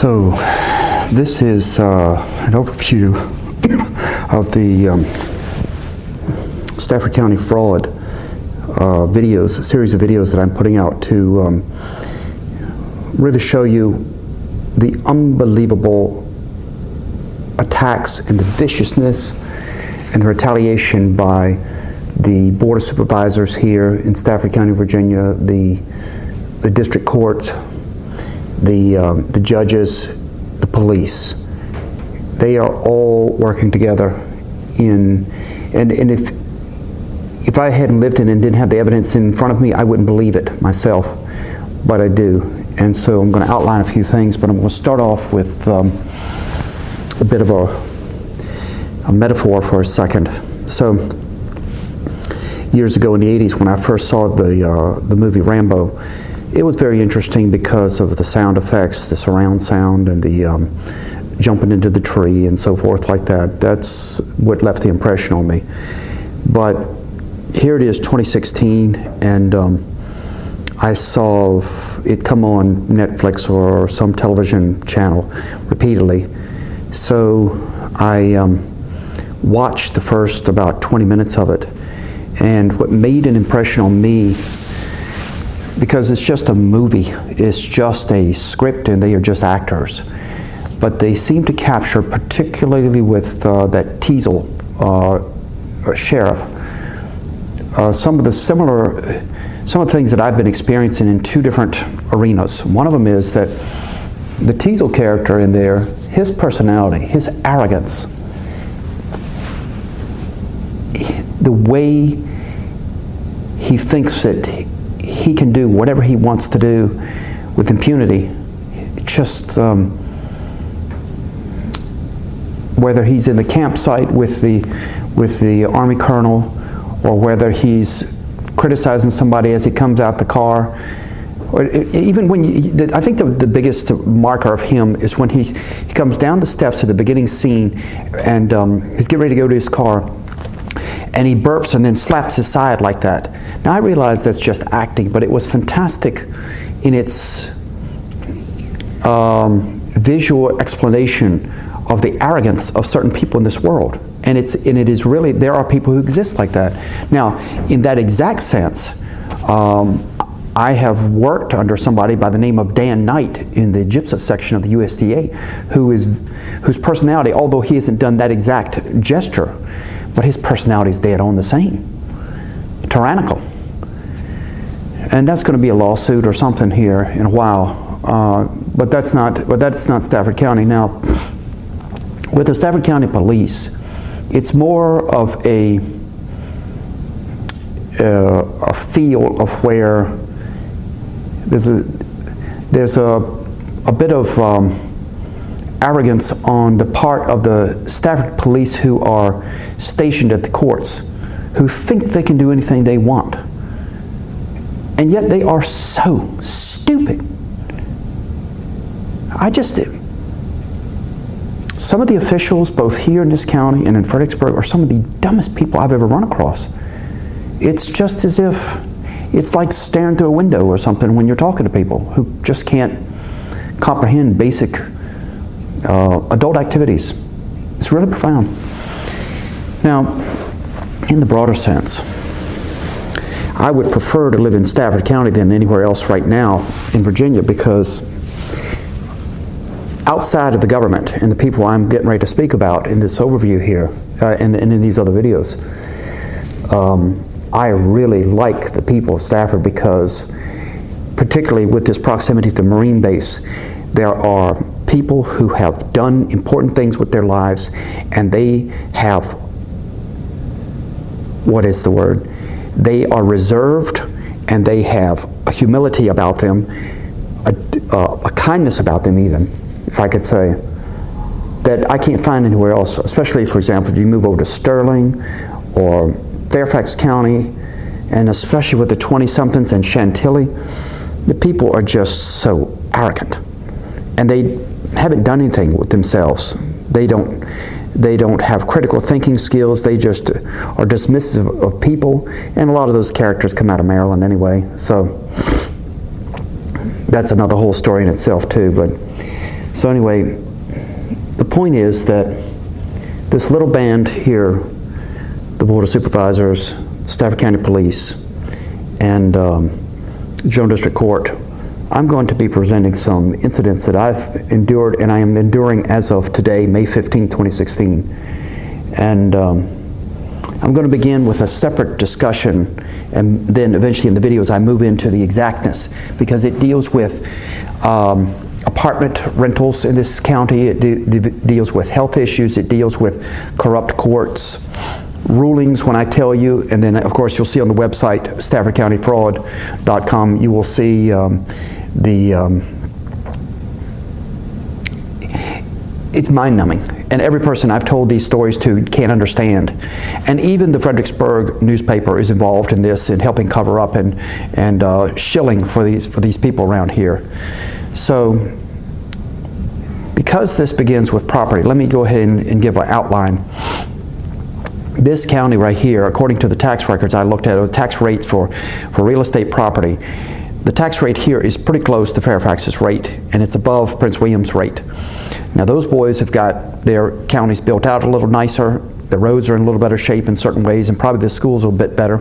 So this is an overview of the Stafford County fraud videos, a series of videos that I'm putting out to really show you the unbelievable attacks and the viciousness and the retaliation by the Board of Supervisors here in Stafford County, Virginia, the district court, the judges, the police. They are all working together and if I hadn't lived in it and didn't have the evidence in front of me, I wouldn't believe it myself, but I do. And so I'm going to outline a few things, but I'm going to start off with a bit of a metaphor for a second. So years ago in the 80s, when I first saw the movie Rambo, it was very interesting because of the sound effects, the surround sound, and the jumping into the tree and so forth like that. That's what left the impression on me. But here it is, 2016, and I saw it come on Netflix or some television channel repeatedly. So I watched the first about 20 minutes of it, and what made an impression on me, because it's just a movie, it's just a script and they are just actors, but they seem to capture, particularly with that Teasel sheriff, some of the things that I've been experiencing in two different arenas. One of them is that the Teasel character in there, his personality, his arrogance, the way he thinks that he can do whatever he wants to do with impunity, just whether he's in the campsite with the Army colonel, or whether he's criticizing somebody as he comes out the car, or even when I think the biggest marker of him is when he comes down the steps at the beginning scene, and he's getting ready to go to his car, and he burps and then slaps his side like that. Now I realize that's just acting, but it was fantastic in its visual explanation of the arrogance of certain people in this world. And it is really, there are people who exist like that. Now, in that exact sense, I have worked under somebody by the name of Dan Knight in the Gypsum section of the USDA, whose personality, although he hasn't done that exact gesture, but his personality is dead on the same. Tyrannical. And that's going to be a lawsuit or something here in a while. But that's not Stafford County. Now, with the Stafford County Police, it's more of a feel of where there's a bit of arrogance on the part of the Stafford police who are stationed at the courts, who think they can do anything they want. And yet they are so stupid. Some of the officials, both here in this county and in Fredericksburg, are some of the dumbest people I've ever run across. It's just as if it's like staring through a window or something when you're talking to people who just can't comprehend basic adult activities. It's really profound. Now, in the broader sense, I would prefer to live in Stafford County than anywhere else right now in Virginia, because outside of the government and the people I'm getting ready to speak about in this overview here and in these other videos, I really like the people of Stafford, because particularly with this proximity to the Marine base, there are people who have done important things with their lives, and they have, what is the word? They are reserved, and they have a humility about them, a kindness about them even, if I could say, that I can't find anywhere else, especially, for example, if you move over to Sterling or Fairfax County, and especially with the 20-somethings and Chantilly, the people are just so arrogant, and they haven't done anything with themselves. They don't have critical thinking skills. They just are dismissive of people, and a lot of those characters come out of Maryland anyway, so that's another whole story in itself too. But So anyway, the point is that this little band here, the Board of Supervisors, Stafford County Police, and General District Court, I'm going to be presenting some incidents that I've endured and I am enduring as of today, May 15, 2016. And I'm going to begin with a separate discussion, and then eventually in the videos I move into the exactness, because it deals with apartment rentals in this county, it deals with health issues, it deals with corrupt courts, rulings when I tell you, and then of course you'll see on the website staffordcountyfraud.com, you will see it's mind-numbing, and every person I've told these stories to can't understand. And even the Fredericksburg newspaper is involved in this, in helping cover up and shilling for these people around here. So, because this begins with property, let me go ahead and give an outline. This county right here, according to the tax records I looked at, the tax rates for real estate property, the tax rate here is pretty close to Fairfax's rate, and it's above Prince William's rate. Now those boys have got their counties built out a little nicer, the roads are in a little better shape in certain ways, and probably the schools are a bit better.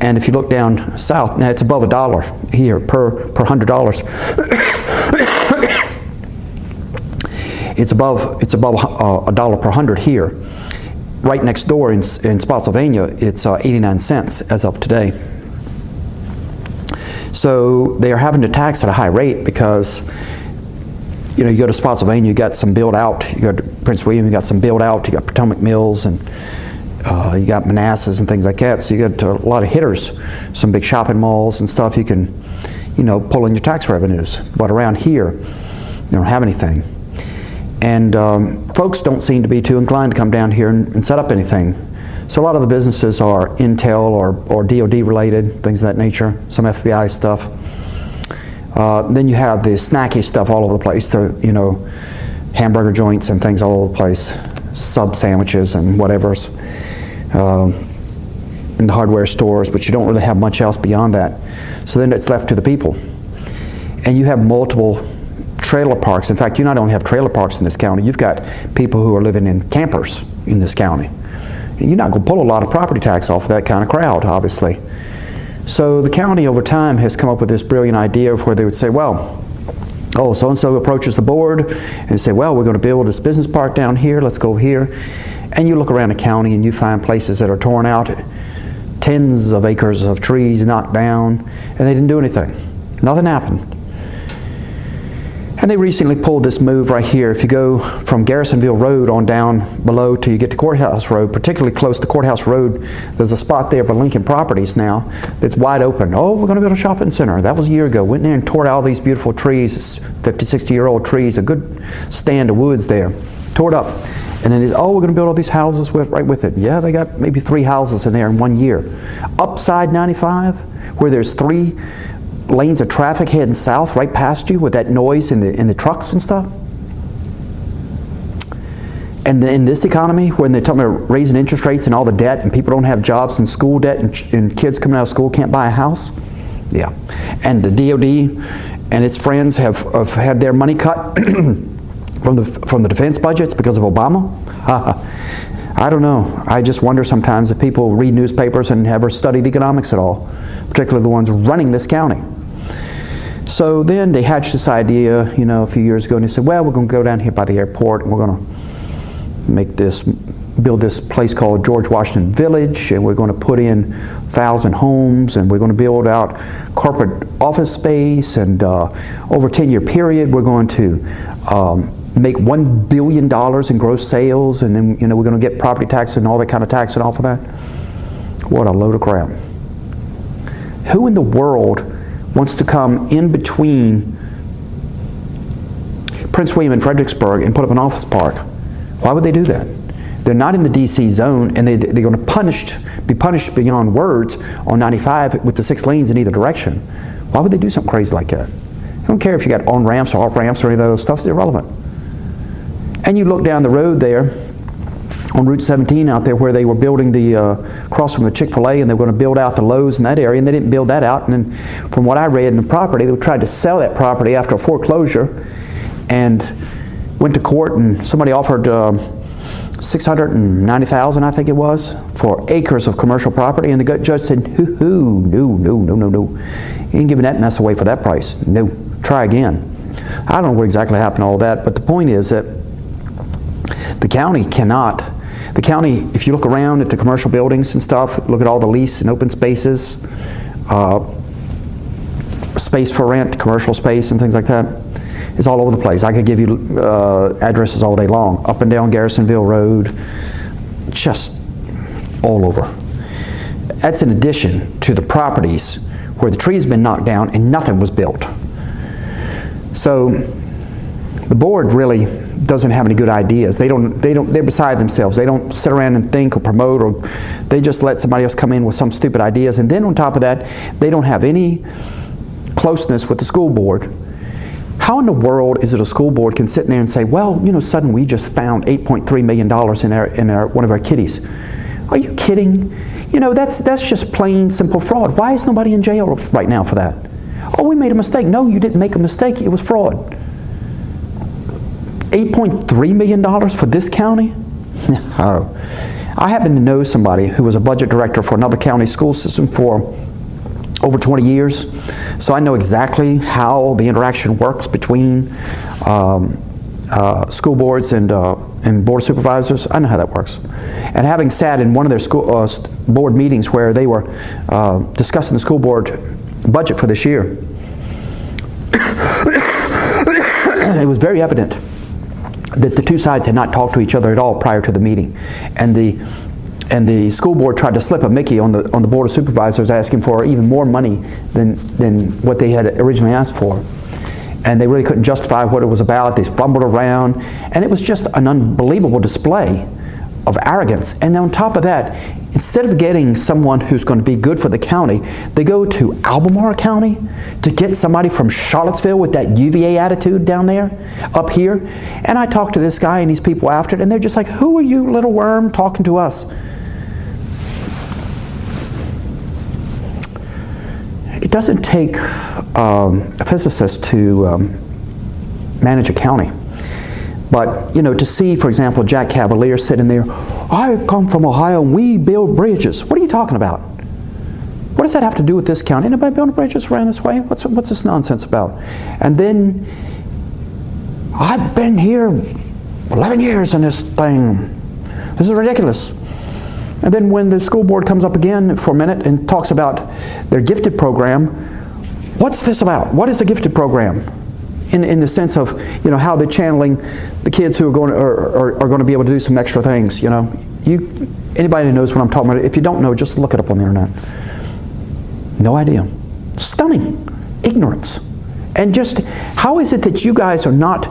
And if you look down south, now it's above $1 here per $100. It's above $1 per 100 here. Right next door in Spotsylvania, it's 89 cents as of today. So they are having to tax at a high rate because, you know, you go to Spotsylvania, you got some build out. You go to Prince William, you got some build out. You got Potomac Mills, and you got Manassas and things like that. So you got a lot of hitters, some big shopping malls and stuff. You can, you know, pull in your tax revenues. But around here, they don't have anything. And folks don't seem to be too inclined to come down here and set up anything. So a lot of the businesses are Intel or DOD related, things of that nature, some FBI stuff. Then you have the snacky stuff all over the place, the, you know, hamburger joints and things all over the place, sub sandwiches and whatever's in the hardware stores, but you don't really have much else beyond that. So then it's left to the people. And you have multiple trailer parks. In fact, you not only have trailer parks in this county, you've got people who are living in campers in this county. And you're not going to pull a lot of property tax off of that kind of crowd, obviously. So the county over time has come up with this brilliant idea of where they would say, well, oh, so-and-so approaches the board and say, well, we're going to build this business park down here, let's go here. And you look around the county and you find places that are torn out, tens of acres of trees knocked down, and they didn't do anything. Nothing happened. And they recently pulled this move right here. If you go from Garrisonville Road on down below till you get to Courthouse Road, particularly close to Courthouse Road, there's a spot there for Lincoln Properties now that's wide open. Oh, we're going to build a shopping center. That was a year ago. Went in there and tore out all these beautiful trees, 50, 60-year-old trees, a good stand of woods there. Tore it up. And then, oh, we're going to build all these houses right with it. Yeah, they got maybe 3 houses in there in 1 year. Upside 95, where there's 3 lanes of traffic heading south right past you with that noise in the trucks and stuff. And in this economy, when they're talking about raising interest rates and all the debt, and people don't have jobs and school debt, and kids coming out of school can't buy a house, yeah. And the DOD and its friends have had their money cut from the defense budgets because of Obama. I don't know. I just wonder sometimes if people read newspapers and ever studied economics at all, particularly the ones running this county. So then they hatched this idea, you know, a few years ago, and they said, well, we're going to go down here by the airport, and we're going to build this place called George Washington Village, and we're going to put in 1,000 homes, and we're going to build out corporate office space, and over a 10-year period, we're going to make $1 billion in gross sales, and then, you know, we're going to get property tax and all that kind of taxing off of that. What a load of crap. Who in the world wants to come in between Prince William and Fredericksburg and put up an office park? Why would they do that? They're not in the DC zone, and they're going to be punished beyond words on 95 with the 6 lanes in either direction. Why would they do something crazy like that? I don't care if you got on ramps or off ramps or any of those stuff, it's irrelevant. And you look down the road there on Route 17 out there where they were building the across from the Chick-fil-A, and they were going to build out the Lowe's in that area, and they didn't build that out. And then from what I read in the property, they tried to sell that property after a foreclosure, and went to court, and somebody offered $690,000, I think it was, for acres of commercial property, and the judge said, "Hoo-hoo, no, no, no, no, no. You ain't giving that mess away for that price. No, try again." I don't know what exactly happened to all that, but the point is that the county cannot, if you look around at the commercial buildings and stuff, look at all the lease and open spaces, space for rent, commercial space and things like that, it's all over the place. I could give you addresses all day long, up and down Garrisonville Road, just all over. That's in addition to the properties where the trees have been knocked down and nothing was built. So the board really doesn't have any good ideas. They're beside themselves. They don't sit around and think or promote, or they just let somebody else come in with some stupid ideas. And then on top of that, they don't have any closeness with the school board. How in the world is it a school board can sit in there and say, well, you know, suddenly we just found $8.3 million in one of our kitties. Are you kidding? You know, that's just plain simple fraud. Why is nobody in jail right now for that? Oh, we made a mistake. No, you didn't make a mistake. It was fraud. $8.3 million for this county? Oh. I happen to know somebody who was a budget director for another county school system for over 20 years. So I know exactly how the interaction works between school boards and board of supervisors. I know how that works. And having sat in one of their school board meetings where they were discussing the school board budget for this year, it was very evident that the two sides had not talked to each other at all prior to the meeting. And the school board tried to slip a Mickey on the board of supervisors, asking for even more money than what they had originally asked for. And they really couldn't justify what it was about. They fumbled around, and it was just an unbelievable display of arrogance. And on top of that, instead of getting someone who's going to be good for the county, they go to Albemarle County to get somebody from Charlottesville with that UVA attitude down there, up here. And I talked to this guy and these people after it, and they're just like, who are you, little worm, talking to us? It doesn't take a physicist to manage a county. But, you know, to see, for example, Jack Cavalier sitting there, I come from Ohio and we build bridges. What are you talking about? What does that have to do with this county? Anybody building bridges around this way? What's this nonsense about? And then, I've been here 11 years in this thing. This is ridiculous. And then when the school board comes up again for a minute and talks about their gifted program, what's this about? What is a gifted program? In the sense of, you know, how they're channeling the kids who are going to be able to do some extra things, you know. Anybody who knows what I'm talking about, if you don't know, just look it up on the internet. No idea. Stunning ignorance. And just, how is it that you guys are not,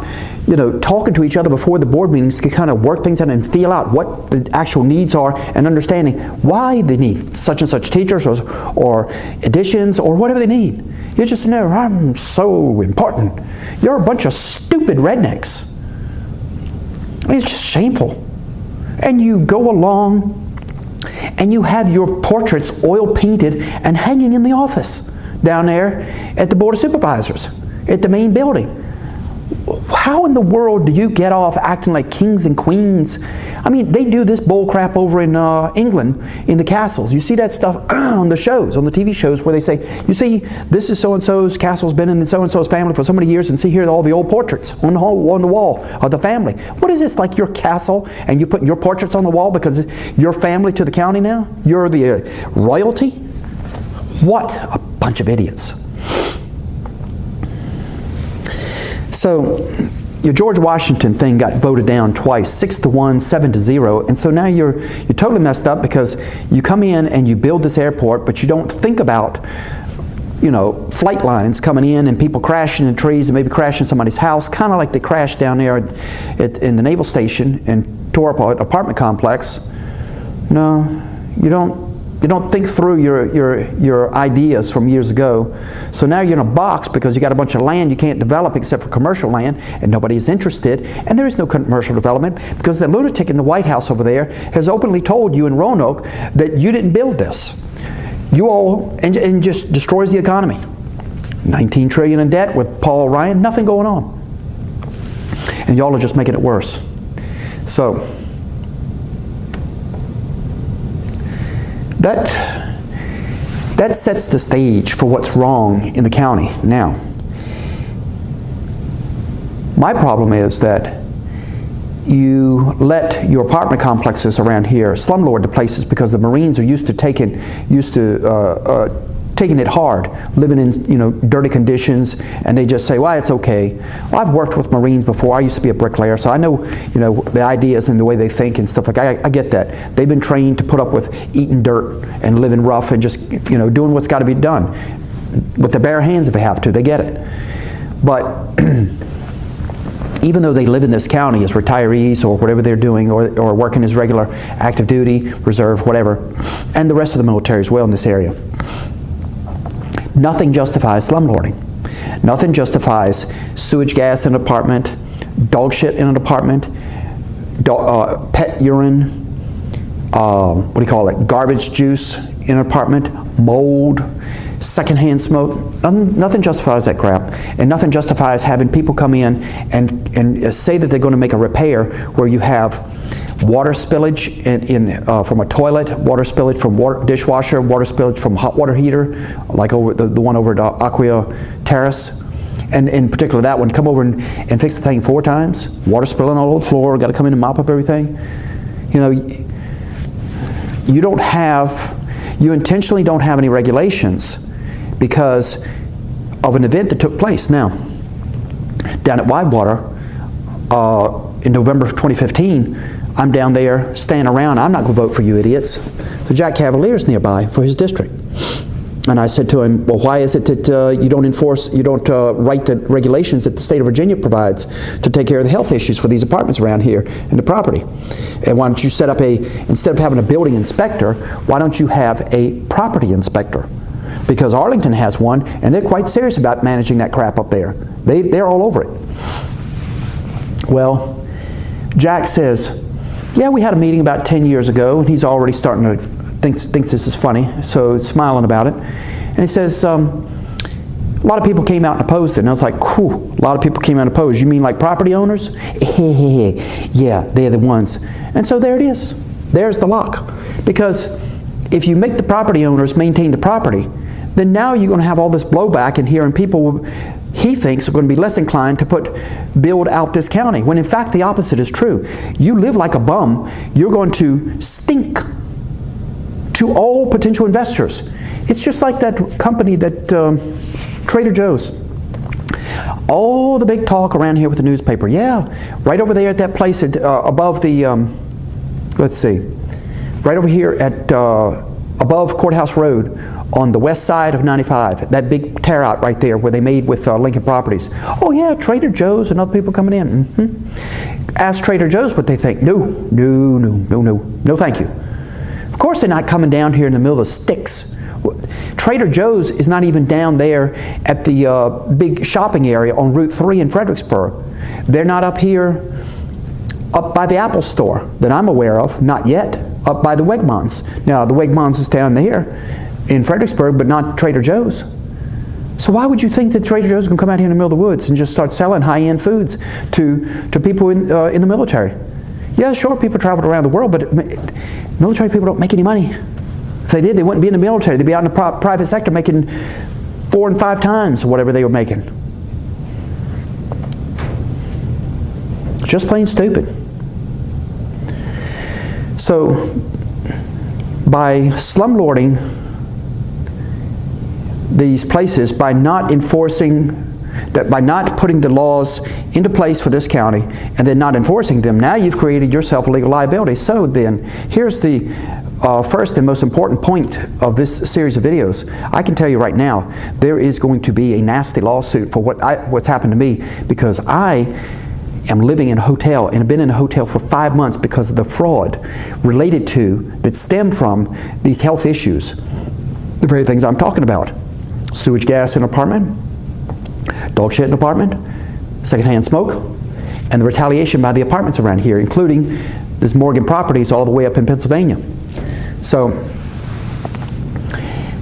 you know, talking to each other before the board meetings to kind of work things out and feel out what the actual needs are and understanding why they need such and such teachers or additions or whatever they need. You're just in there, I'm so important. You're a bunch of stupid rednecks. I mean, it's just shameful. And you go along and you have your portraits oil painted and hanging in the office down there at the Board of Supervisors, at the main building. How in the world do you get off acting like kings and queens? I mean, they do this bull crap over in England in the castles. You see that stuff on the shows, on the TV shows, where they say, you see, this is so-and-so's castle's been in so-and-so's family for so many years, and see here all the old portraits on the wall of the family. What is this, like your castle, and you putting your portraits on the wall because you're family to the county now? You're the royalty? What a bunch of idiots. So your George Washington thing got voted down twice, 6-1, 7-0, and so now you're totally messed up because you come in and you build this airport, but you don't think about, you know, flight lines coming in and people crashing in trees and maybe crashing somebody's house, kind of like they crashed down there in the naval station and tore up an apartment complex. No, you don't think through your ideas from years ago. So now you're in a box because you got a bunch of land you can't develop except for commercial land, and nobody is interested, and there is no commercial development because the lunatic in the White House over there has openly told you in Roanoke that you didn't build this. You all, and just destroys the economy. $19 trillion in debt with Paul Ryan, nothing going on. And y'all are just making it worse. So, that sets the stage for what's wrong in the county. Now, my problem is that you let your apartment complexes around here slumlord the places because the Marines are used to taking it hard, living in dirty conditions, and they just say, well, it's okay. Well, I've worked with Marines before. I used to be a bricklayer, so I know the ideas and the way they think and stuff like that. I get that. They've been trained to put up with eating dirt and living rough and just doing what's got to be done with their bare hands if they have to. They get it. But even though they live in this county as retirees or whatever they're doing, or working as regular active duty, reserve, whatever, and the rest of the military as well in this area, nothing justifies slumlording. Nothing justifies sewage gas in an apartment, dog shit in an apartment, pet urine, garbage juice in an apartment, mold, secondhand smoke. Nothing justifies that crap, and nothing justifies having people come in and say that they're going to make a repair where you have water spillage from a toilet, water spillage from dishwasher, water spillage from hot water heater, like over the one over at Aquia Terrace, and in particular that one. Come over and fix the thing 4 times. Water spilling all over the floor. Got to come in and mop up everything. You intentionally don't have any regulations because of an event that took place. Now, down at Widewater, in November of 2015, I'm down there staying around. I'm not going to vote for you idiots. So Jack Cavalier's nearby for his district. And I said to him, well, why is it that you don't write the regulations that the state of Virginia provides to take care of the health issues for these apartments around here and the property? And why don't you set up instead of having a building inspector, why don't you have a property inspector? Because Arlington has one, and they're quite serious about managing that crap up there. They're all over it. Well, Jack says, yeah, we had a meeting about 10 years ago, and he's already starting to thinks this is funny, so he's smiling about it. And he says, a lot of people came out and opposed it. And I was like, cool, a lot of people came out and opposed. You mean like property owners? Yeah, they're the ones. And so there it is. There's the lock. Because if you make the property owners maintain the property, then now you're going to have all this blowback in here, and people, he thinks, are going to be less inclined to build out this county, when in fact the opposite is true. You live like a bum, you're going to stink to all potential investors. It's just like that company that Trader Joe's. All the big talk around here with the newspaper. Yeah, right over there at that place above the, let's see, right over here at above Courthouse Road on the west side of 95, that big tear out right there where they made with Lincoln Properties. Oh yeah, Trader Joe's and other people coming in. Ask Trader Joe's what they think. No, thank you. Of course they're not coming down here in the middle of the sticks. Trader Joe's is not even down there at the big shopping area on Route 3 in Fredericksburg. They're not up here, up by the Apple store that I'm aware of, not yet, up by the Wegmans. Now the Wegmans is down there in Fredericksburg, but not Trader Joe's. So why would you think that Trader Joe's is going to come out here in the middle of the woods and just start selling high-end foods to people in the military? Yeah, sure, people traveled around the world, but military people don't make any money. If they did, they wouldn't be in the military. They'd be out in the private sector making 4 and 5 times whatever they were making. Just plain stupid. So, by slumlording these places, by not enforcing by not putting the laws into place for this county and then not enforcing them, now you've created yourself a legal liability. So then, here's the first and most important point of this series of videos. I can tell you right now, there is going to be a nasty lawsuit for what's happened to me, because I am living in a hotel and have been in a hotel for 5 months because of the fraud related to, that stem from these health issues. The very things I'm talking about. Sewage gas in an apartment, dog shit in an apartment, secondhand smoke, and the retaliation by the apartments around here, including this Morgan Properties all the way up in Pennsylvania. So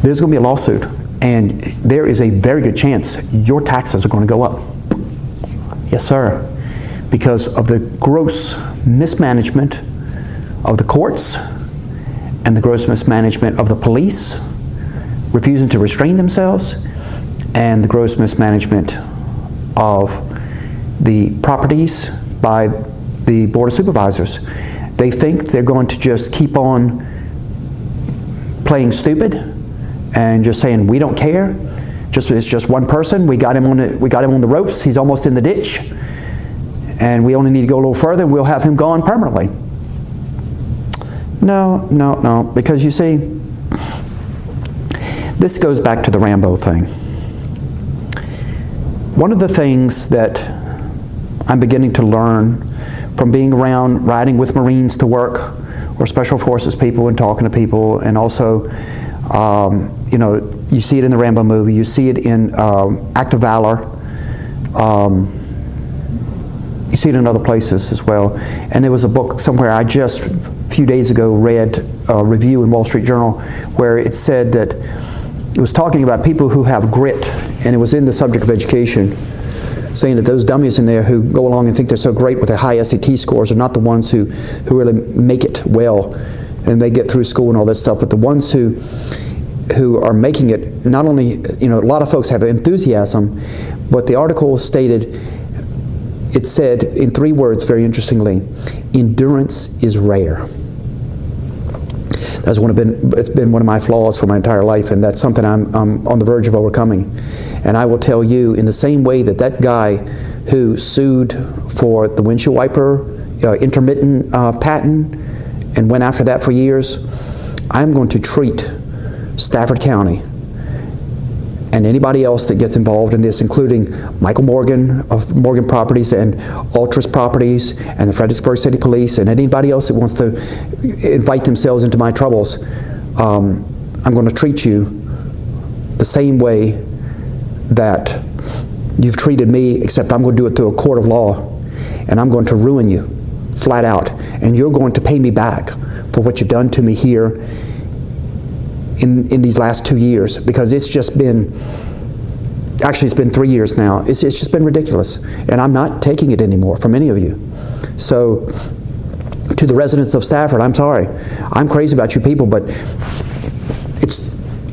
there's going to be a lawsuit, and there is a very good chance your taxes are going to go up. Yes, sir. because of the gross mismanagement of the courts and the gross mismanagement of the police refusing to restrain themselves, and the gross mismanagement of the properties by the Board of Supervisors. They think they're going to just keep on playing stupid and just saying, we don't care. It's just one person. We got him on the ropes. He's almost in the ditch. And we only need to go a little further and we'll have him gone permanently. No, because you see, this goes back to the Rambo thing. One of the things that I'm beginning to learn from being around riding with Marines to work, or Special Forces people, and talking to people, and also, you know, you see it in the Rambo movie, you see it in Act of Valor, you see it in other places as well. And there was a book somewhere I just a few days ago read a review in Wall Street Journal where it said that it was talking about people who have grit, and it was in the subject of education, saying that those dummies in there who go along and think they're so great with their high SAT scores are not the ones who really make it well, and they get through school and all that stuff, but the ones who are making it, not only, you know, a lot of folks have enthusiasm, but the article stated, it said in 3 words very interestingly, endurance is rare. It's been one of my flaws for my entire life, and that's something I'm on the verge of overcoming. And I will tell you, in the same way that that guy who sued for the windshield wiper intermittent patent and went after that for years, I'm going to treat Stafford County and anybody else that gets involved in this, including Michael Morgan of Morgan Properties and Ultris Properties and the Fredericksburg City Police and anybody else that wants to invite themselves into my troubles, I'm going to treat you the same way that you've treated me, except I'm going to do it through a court of law, and I'm going to ruin you flat out, and you're going to pay me back for what you've done to me here in these last 2 years, because it's just been, actually it's been 3 years now, it's just been ridiculous, and I'm not taking it anymore from any of you. So to the residents of Stafford, I'm sorry, I'm crazy about you people, but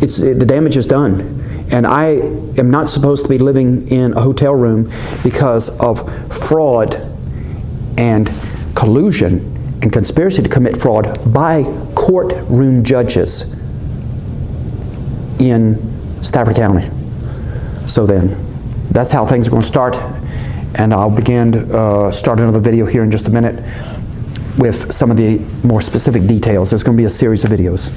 the damage is done. And I am not supposed to be living in a hotel room because of fraud and collusion and conspiracy to commit fraud by courtroom judges in Stafford County. So then, that's how things are going to start, and I'll begin to start another video here in just a minute with some of the more specific details. There's going to be a series of videos.